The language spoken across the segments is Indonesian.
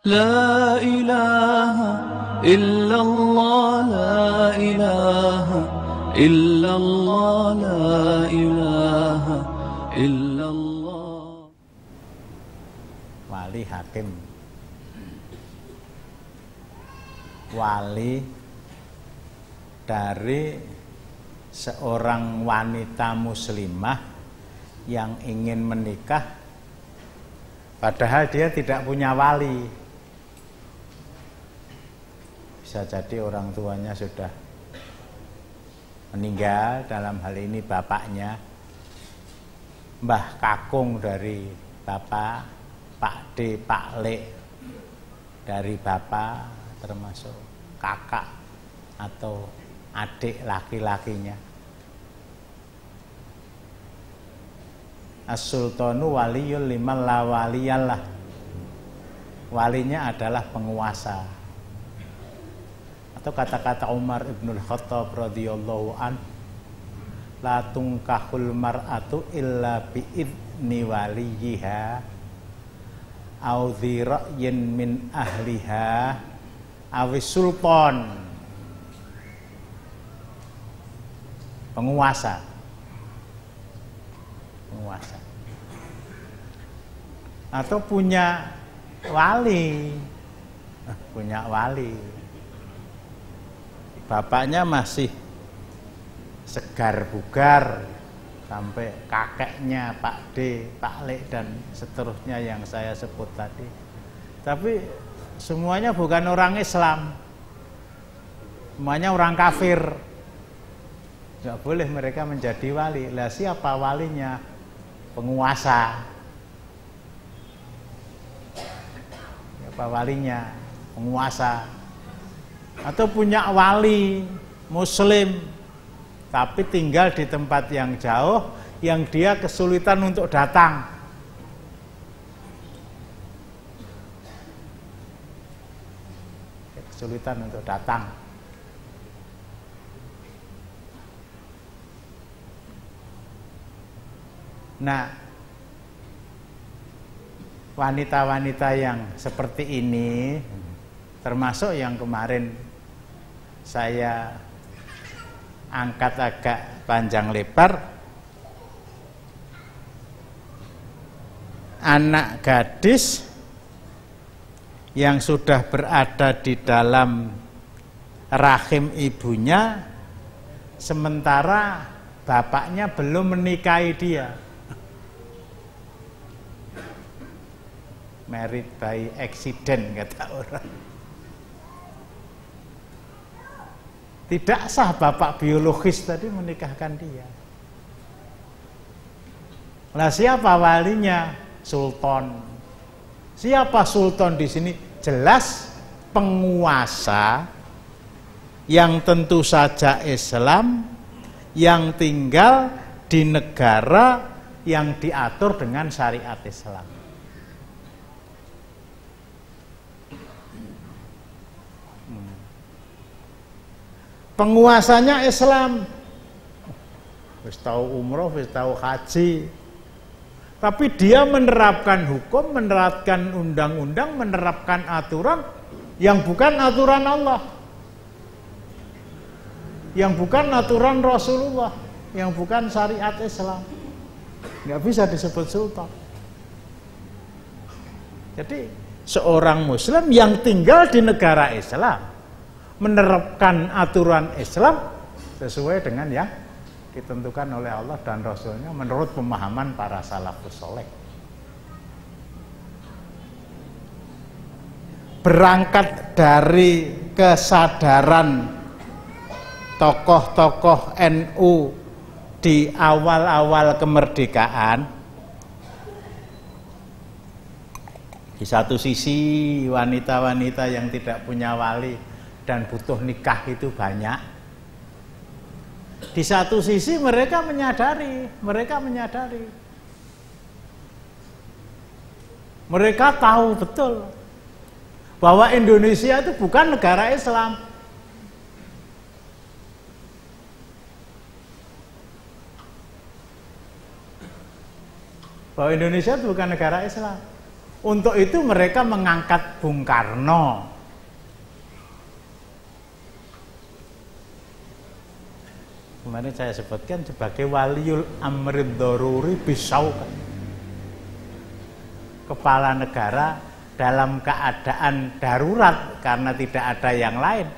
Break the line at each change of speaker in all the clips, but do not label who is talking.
لا إله إلا الله لا إله إلا الله لا إله إلا الله.
Wali hakim. Wali dari seorang wanita muslimah yang ingin menikah padahal dia tidak punya wali. Bisa jadi orang tuanya sudah meninggal, dalam hal ini bapaknya, mbah kakung dari bapak, Pak D, Pak Le dari bapak, termasuk kakak atau adik laki-lakinya. As-sultanu waliyul liman la waliyalah. Walinya adalah penguasa. Atau kata-kata Umar ibnul Khattab radhiyallahu an, la tungkahul mar'atu illa bi'idni waliyiha au dhi ra'yin min ahliha awis sultan. Penguasa. Atau punya wali. Bapaknya masih segar bugar sampai kakeknya Pak D, Pak Le dan seterusnya yang saya sebut tadi. Tapi semuanya bukan orang Islam. Semuanya orang kafir. Enggak boleh mereka menjadi wali. Lah siapa walinya? Penguasa. Siapa walinya? Penguasa. Atau punya wali muslim tapi tinggal di tempat yang jauh, yang dia kesulitan untuk datang. Kesulitan untuk datang. Nah, wanita-wanita yang seperti ini, termasuk yang kemarin saya angkat agak panjang lebar, anak gadis yang sudah berada di dalam rahim ibunya sementara bapaknya belum menikahi dia. Married by accident kata orang. Tidak sah bapak biologis tadi menikahkan dia. Nah, siapa walinya? Sultan. Siapa sultan di sini? Jelas penguasa yang tentu saja Islam, yang tinggal di negara yang diatur dengan syariat Islam. Penguasanya Islam, wis tahu umroh, wis tahu haji, tapi dia menerapkan hukum, menerapkan undang-undang, menerapkan aturan yang bukan aturan Allah, yang bukan aturan Rasulullah, yang bukan syariat Islam. Nggak bisa disebut sultan. Jadi seorang Muslim yang tinggal di negara Islam menerapkan aturan Islam sesuai dengan yang ditentukan oleh Allah dan Rasulnya menurut pemahaman para salafus soleh. Berangkat dari kesadaran tokoh-tokoh NU di awal-awal kemerdekaan, di satu sisi wanita-wanita yang tidak punya wali dan butuh nikah itu banyak. Di satu sisi mereka menyadari. Mereka tahu betul bahwa Indonesia itu bukan negara Islam. Bahwa Indonesia itu bukan negara Islam. Untuk itu mereka mengangkat Bung Karno. Kemarin saya sebutkan sebagai waliul amrid daruri bisauqah, kepala negara dalam keadaan darurat karena tidak ada yang lain,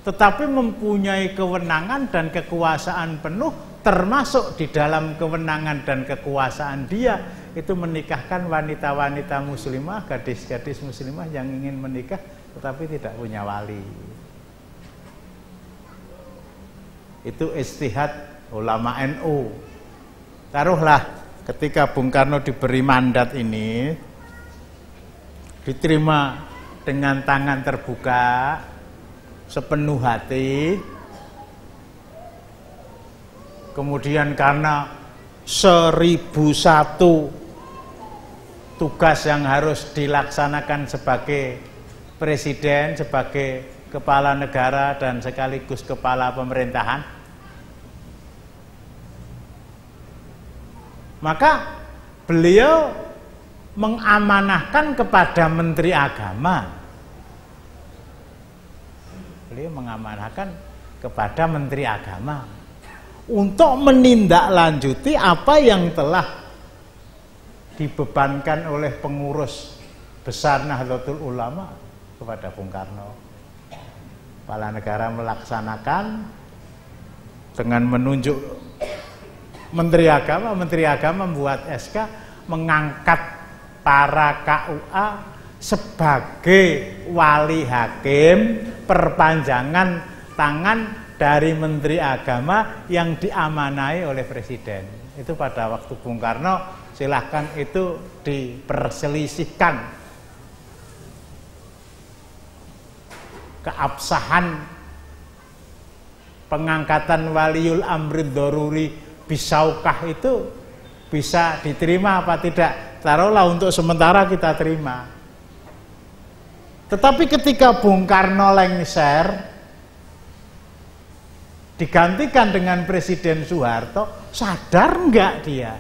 tetapi mempunyai kewenangan dan kekuasaan penuh, termasuk di dalam kewenangan dan kekuasaan dia itu menikahkan wanita-wanita muslimah, gadis-gadis muslimah yang ingin menikah tetapi tidak punya wali. Itu ijtihad ulama NU. Taruhlah ketika Bung Karno diberi mandat ini, diterima dengan tangan terbuka, sepenuh hati. Kemudian karena 1001 tugas yang harus dilaksanakan sebagai presiden, sebagai kepala negara dan sekaligus kepala pemerintahan, maka beliau mengamanahkan kepada Menteri Agama. Beliau mengamanahkan kepada Menteri Agama untuk menindaklanjuti apa yang telah dibebankan oleh pengurus besar Nahdlatul Ulama kepada Bung Karno. Kepala negara melaksanakan dengan menunjuk Menteri Agama membuat SK mengangkat para KUA sebagai wali hakim, perpanjangan tangan dari Menteri Agama yang diamanai oleh Presiden. Itu pada waktu Bung Karno, silahkan itu diperselisihkan keabsahan pengangkatan waliul amrid daruri bisauqah itu bisa diterima apa tidak. Taruhlah untuk sementara kita terima. Tetapi ketika Bung Karno lengser digantikan dengan Presiden Soeharto, sadar enggak dia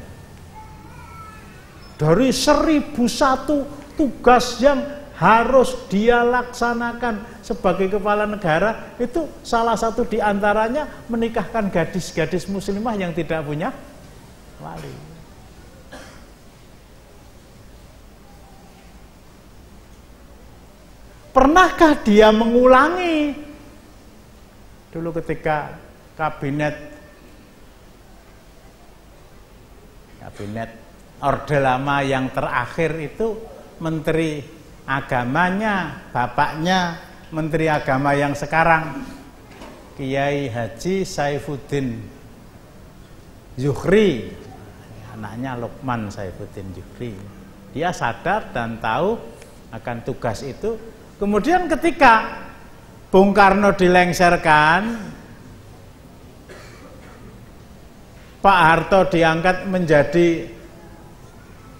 dari 1001 tugas yang harus dia laksanakan sebagai kepala negara, itu salah satu diantaranya menikahkan gadis-gadis muslimah yang tidak punya wali. Pernahkah dia mengulangi dulu ketika kabinet Orde Lama yang terakhir itu, Menteri Agamanya bapaknya Menteri Agama yang sekarang, Kiai Haji Saifuddin Zuhri, anaknya Lukman Saifuddin Zuhri. Dia sadar dan tahu akan tugas itu. Kemudian ketika Bung Karno dilengserkan, Pak Harto diangkat menjadi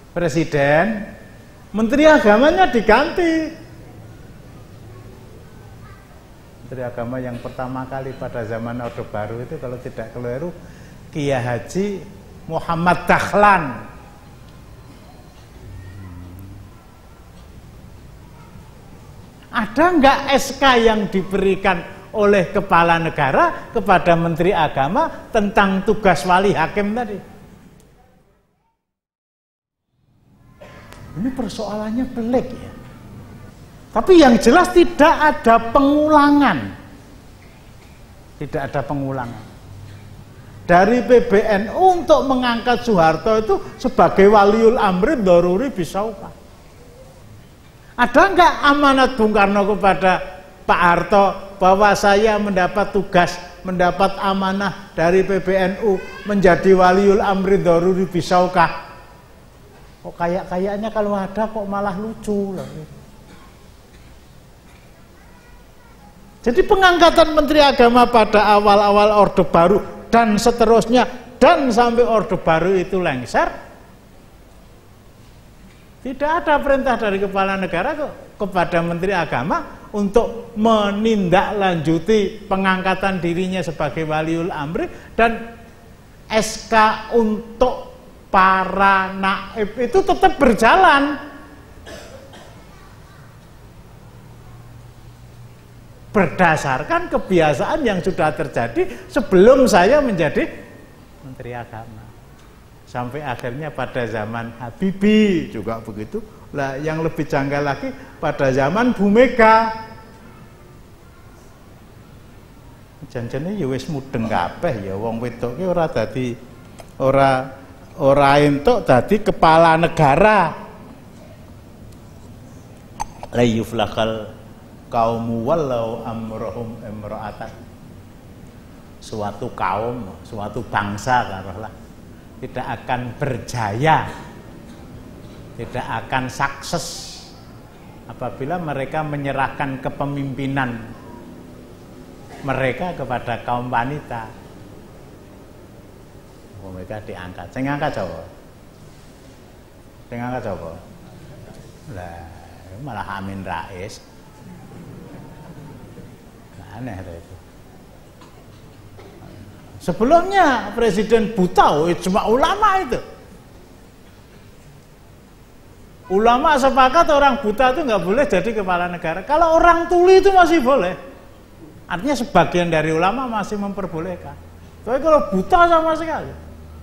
presiden, Menteri Agamanya diganti. Menteri Agama yang pertama kali pada zaman Orde Baru itu kalau tidak keliru Kiai Haji Muhammad Dahlan. Ada enggak SK yang diberikan oleh kepala negara kepada Menteri Agama tentang tugas wali hakim tadi? Ini persoalannya pelik ya. Tapi yang jelas tidak ada pengulangan. Tidak ada pengulangan. Dari PBNU untuk mengangkat Soeharto itu sebagai waliul amri daruri bisauqah. Ada enggak amanat Bung Karno kepada Pak Harto bahwa saya mendapat tugas, mendapat amanah dari PBNU menjadi waliul amri daruri bisauqah? Kok kayaknya kalau ada kok malah lucu loh. Jadi pengangkatan Menteri Agama pada awal-awal Orde Baru dan seterusnya dan sampai Orde Baru itu lengser, tidak ada perintah dari kepala negara kepada Menteri Agama untuk menindaklanjuti pengangkatan dirinya sebagai waliul amri dan SK untuk para naib itu tetap berjalan. berdasarkan kebiasaan yang sudah terjadi sebelum saya menjadi Menteri Agama. Sampai akhirnya pada zaman Habibie juga begitu. Lah yang lebih janggal lagi pada zaman Bu Mega. Janjane ya wis mudeng kabeh ya wong wedoke ora dadi ora entuk dadi kepala negara. La yuflaqal qaumu wallau amrohum imra'atan. Suatu kaum, suatu bangsa katakanlah tidak akan berjaya, tidak akan sukses apabila mereka menyerahkan kepemimpinan mereka kepada kaum wanita. Mereka diangkat. Sing ngangkat sapa? Sing ngangkat sapa? Lah, malah Amin Rais. Aneh itu. Sebelumnya Presiden buta, cuma ulama itu. Ulama sepakat orang buta itu nggak boleh jadi kepala negara. Kalau orang tuli itu masih boleh. Artinya sebagian dari ulama masih memperbolehkan. Tapi kalau buta sama sekali,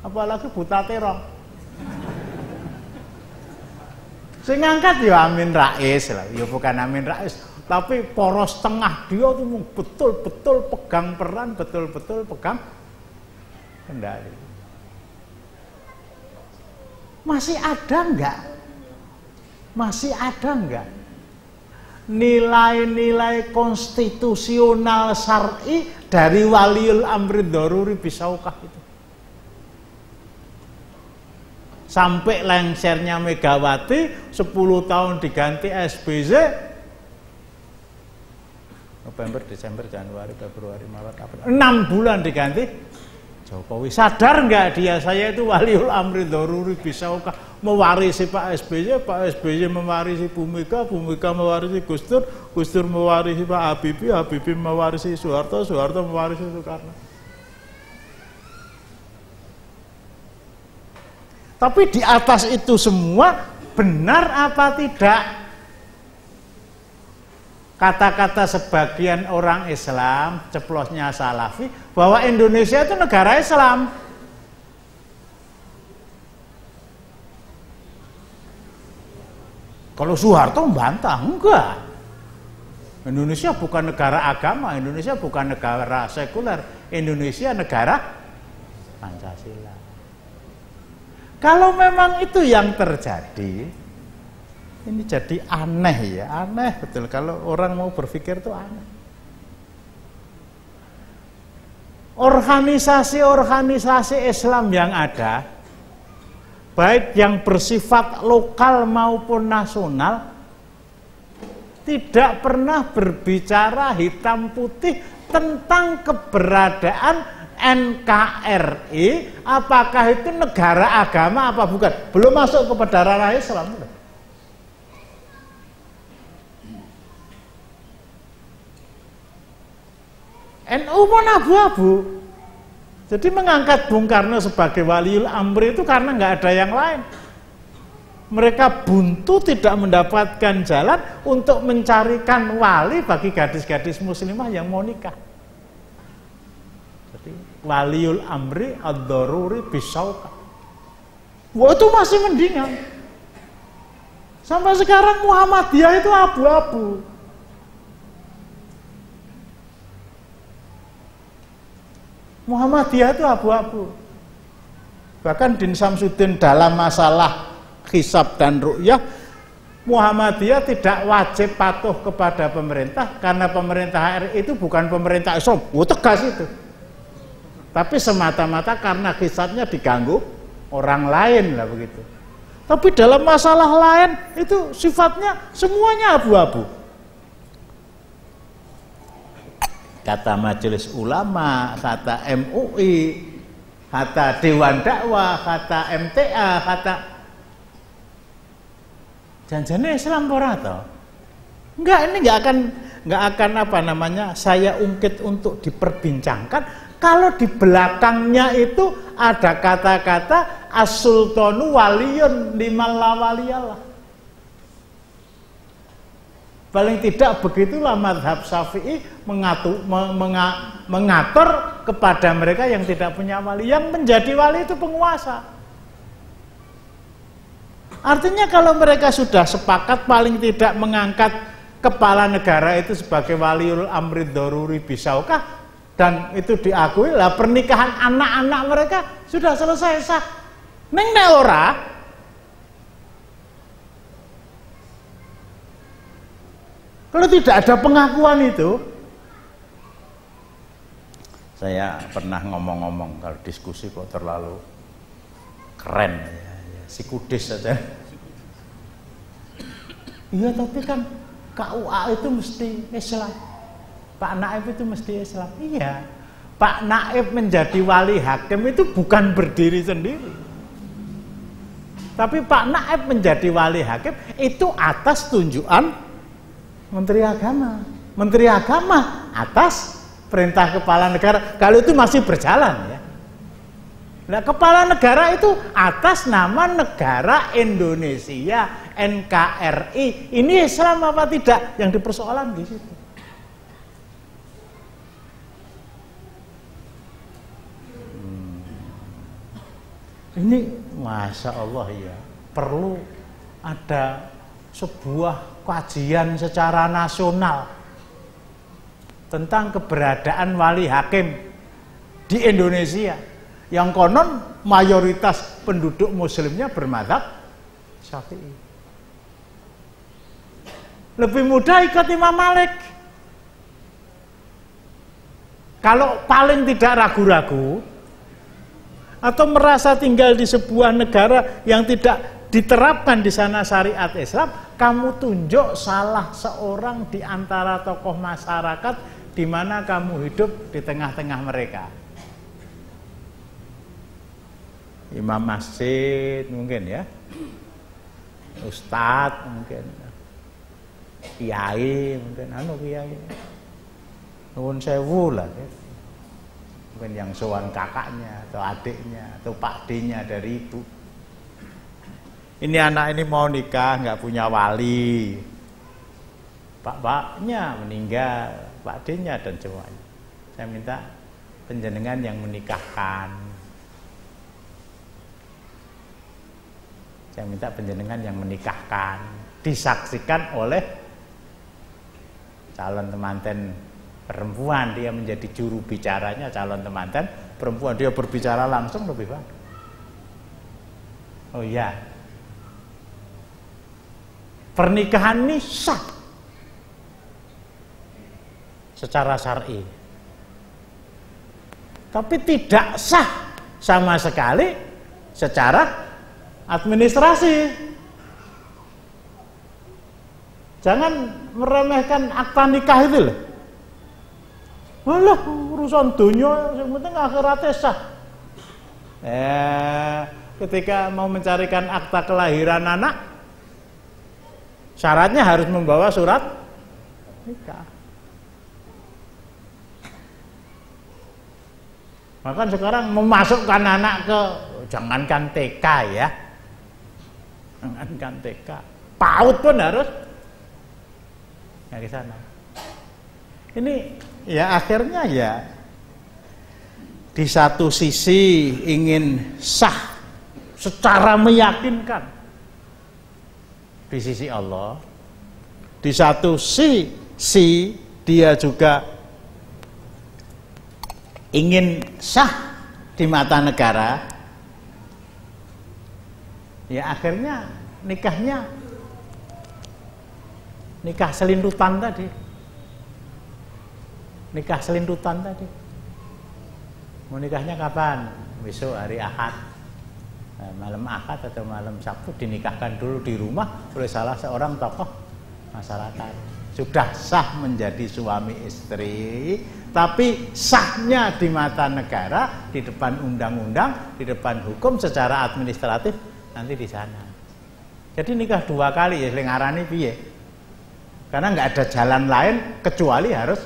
apalagi buta terong. Sing ngangkat ya Amin Rais lah, ya bukan Amin Rais, tapi poros tengah dia tuh betul-betul pegang peran, betul-betul pegang kendali. Masih ada enggak? Masih ada enggak nilai-nilai konstitusional syar'i dari waliul amri daruri bisaukah itu? Sampai lengsernya Megawati 10 tahun diganti SBY, November, Desember, Januari, Februari, Maret, April, 6 bulan diganti Jokowi. Sadar nggak dia saya itu waliul amri daruri bisaukah, mewarisi Pak SBY mewarisi Bu Mega mewarisi Gus Dur mewarisi Pak Habibie mewarisi Soeharto mewarisi Soekarno. Tapi di atas itu semua benar apa tidak kata-kata sebagian orang Islam, ceplosnya Salafi, bahwa Indonesia itu negara Islam? Kalau Soeharto membantah, enggak. Indonesia bukan negara agama, Indonesia bukan negara sekuler, Indonesia negara Pancasila. Kalau memang itu yang terjadi, ini jadi aneh ya, aneh betul. Kalau orang mau berpikir itu aneh. Organisasi-organisasi Islam yang ada, baik yang bersifat lokal maupun nasional, tidak pernah berbicara hitam putih tentang keberadaan NKRI, apakah itu negara agama apa bukan. Belum masuk kepada ranah Islam. NU pun abu-abu. Jadi mengangkat Bung Karno sebagai waliul amri itu karena nggak ada yang lain. Mereka buntu tidak mendapatkan jalan untuk mencarikan wali bagi gadis-gadis muslimah yang mau nikah. Jadi waliul amri ad-daruri bisaukah. Wah, itu masih mendingan. Sampai sekarang Muhammadiyah itu abu-abu. Muhammadiyah itu abu-abu. Bahkan Din Samsudin dalam masalah hisab dan ru'yah, Muhammadiyah tidak wajib patuh kepada pemerintah karena pemerintah RI itu bukan pemerintah Islam. Tegas itu. Tapi semata-mata karena hisabnya diganggu orang lain lah begitu. Tapi dalam masalah lain itu sifatnya semuanya abu-abu. Kata Majelis Ulama, kata MUI, kata Dewan Dakwah, kata MTA, kata janjane Islam ora to? Enggak, ini enggak akan apa namanya saya ungkit untuk diperbincangkan kalau di belakangnya itu ada kata-kata as-sultanu waliyun liman la waliyallah. Paling tidak begitulah mazhab Syafi'i mengatur kepada mereka yang tidak punya wali. Yang menjadi wali itu penguasa. Artinya kalau mereka sudah sepakat paling tidak mengangkat kepala negara itu sebagai waliul amri daruri bisaukah, dan itu diakui, lah pernikahan anak-anak mereka sudah selesai sah. Neng nek ora, kalau tidak ada pengakuan itu, saya pernah ngomong-ngomong kalau diskusi kok terlalu keren ya, psikudis saja. Iya tapi kan KUA itu mesti Islam, Pak Naib itu mesti Islam. Iya, Pak Naib menjadi wali hakim itu bukan berdiri sendiri, tapi Pak Naib menjadi wali hakim itu atas tunjukan Menteri Agama. Menteri Agama atas perintah kepala negara. Kalau itu masih berjalan ya. Nah, kepala negara itu atas nama negara Indonesia, NKRI. Ini Islam apa tidak? Yang dipersoalan di situ. Ini Masya Allah ya, perlu ada sebuah kajian secara nasional tentang keberadaan wali hakim di Indonesia yang konon mayoritas penduduk muslimnya bermadzhab Syafi'i. Lebih mudah ikut Imam Malik. Kalau paling tidak ragu-ragu atau merasa tinggal di sebuah negara yang tidak diterapkan di sana syariat Islam, kamu tunjuk salah seorang di antara tokoh masyarakat di mana kamu hidup di tengah-tengah mereka. Imam masjid mungkin ya, ustadz mungkin, kiai mungkin, kiai, nuwun sewu lah, ya. Mungkin yang sowan kakaknya atau adiknya atau pakdenya dari ibu. Ini anak ini mau nikah nggak punya wali, pak-paknya meninggal, pakdenya dan semuanya. Saya minta penjenengan yang menikahkan. Saya minta penjenengan yang menikahkan, disaksikan oleh calon temanten perempuan. Dia menjadi juru bicaranya calon temanten perempuan. Dia berbicara langsung lebih bagus. Oh iya, pernikahan ini sah secara syar'i, tapi tidak sah sama sekali secara administrasi. Jangan meremehkan akta nikah itu loh. Walah, urusan dunia yang penting akhiratnya sah. Ketika mau mencarikan akta kelahiran anak, syaratnya harus membawa surat nikah. Maka sekarang memasukkan anak ke, jangankan TK ya, jangankan TK, PAUD pun harus ya ke sana. Ini ya akhirnya ya di satu sisi ingin sah secara meyakinkan di sisi Allah, di satu sisi dia juga ingin sah di mata negara. Ya akhirnya nikahnya nikah selintutan tadi. Nikah selintutan tadi. Mau nikahnya kapan? Besok hari Ahad. Malam Ahad atau malam Sabtu dinikahkan dulu di rumah oleh salah seorang tokoh masyarakat. Sudah sah menjadi suami istri, tapi sahnya di mata negara, di depan undang-undang, di depan hukum secara administratif nanti di sana. Jadi nikah dua kali ya sing ngarani piye? Karena nggak ada jalan lain kecuali harus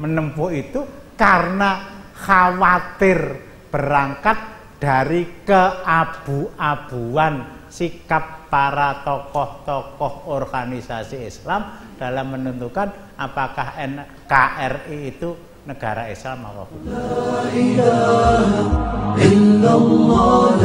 menempuh itu karena khawatir berangkat dari keabu-abuan sikap para tokoh-tokoh organisasi Islam dalam menentukan apakah NKRI itu negara Islam atau bukan.
La ilaha illallah.